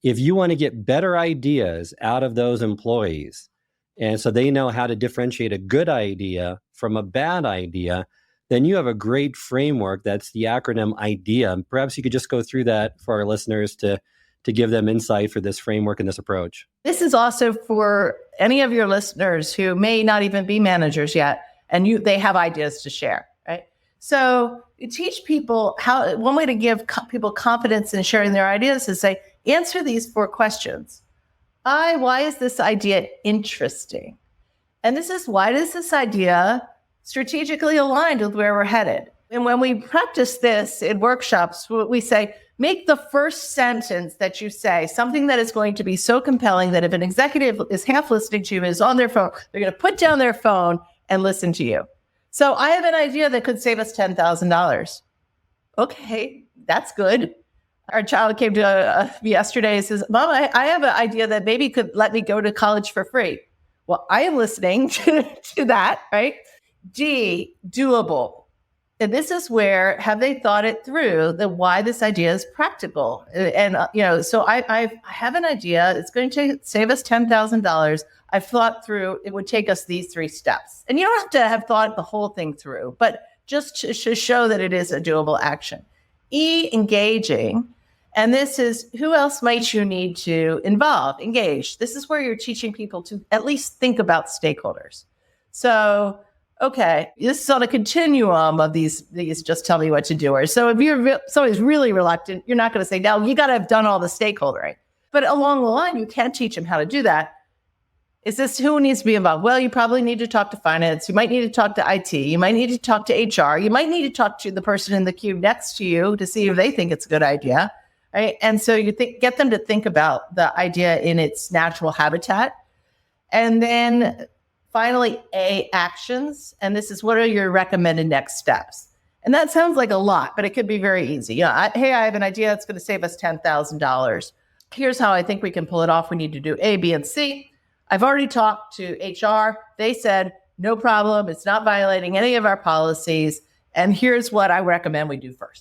if you want to get better ideas out of those employees, and so they know how to differentiate a good idea from a bad idea, then you have a great framework. That's the acronym I.D.E.A. Perhaps you could just go through that for our listeners to give them insight for this framework and this approach. This is also for any of your listeners who may not even be managers yet, and they have ideas to share, right? So you teach people how, one way to give people confidence in sharing their ideas is say, answer these 4 questions. Why is this idea interesting? And this is, why does this idea strategically aligned with where we're headed? And when we practice this in workshops, we say, make the first sentence that you say something that is going to be so compelling that if an executive is half listening to you, is on their phone, they're going to put down their phone and listen to you. So I have an idea that could save us $10,000. Okay, that's good. Our child came to me yesterday and says, Mom, I have an idea that maybe could let me go to college for free. Well, I am listening to that, right? D, doable. And this is where, have they thought it through, why this idea is practical? And, so I have an idea. It's going to save us $10,000. I've thought through, it would take us these 3 steps. And you don't have to have thought the whole thing through, but just to show that it is a doable action. E, engaging. And this is, who else might you need to involve, engage? This is where you're teaching people to at least think about stakeholders. So, okay, this is on a continuum of these just tell me what to do. So if somebody's really reluctant, you're not going to say, no, you got to have done all the stakeholder, right? But along the line, you can teach them how to do that. Is this who needs to be involved? Well, you probably need to talk to finance. You might need to talk to IT. You might need to talk to HR. You might need to talk to the person in the queue next to you to see if they think it's a good idea, right? And so you get them to think about the idea in its natural habitat. And then finally, A, actions. And this is, what are your recommended next steps? And that sounds like a lot, but it could be very easy. Hey, I have an idea that's going to save us $10,000. Here's how I think we can pull it off. We need to do A, B, and C. I've already talked to HR. They said, no problem. It's not violating any of our policies. And here's what I recommend we do first.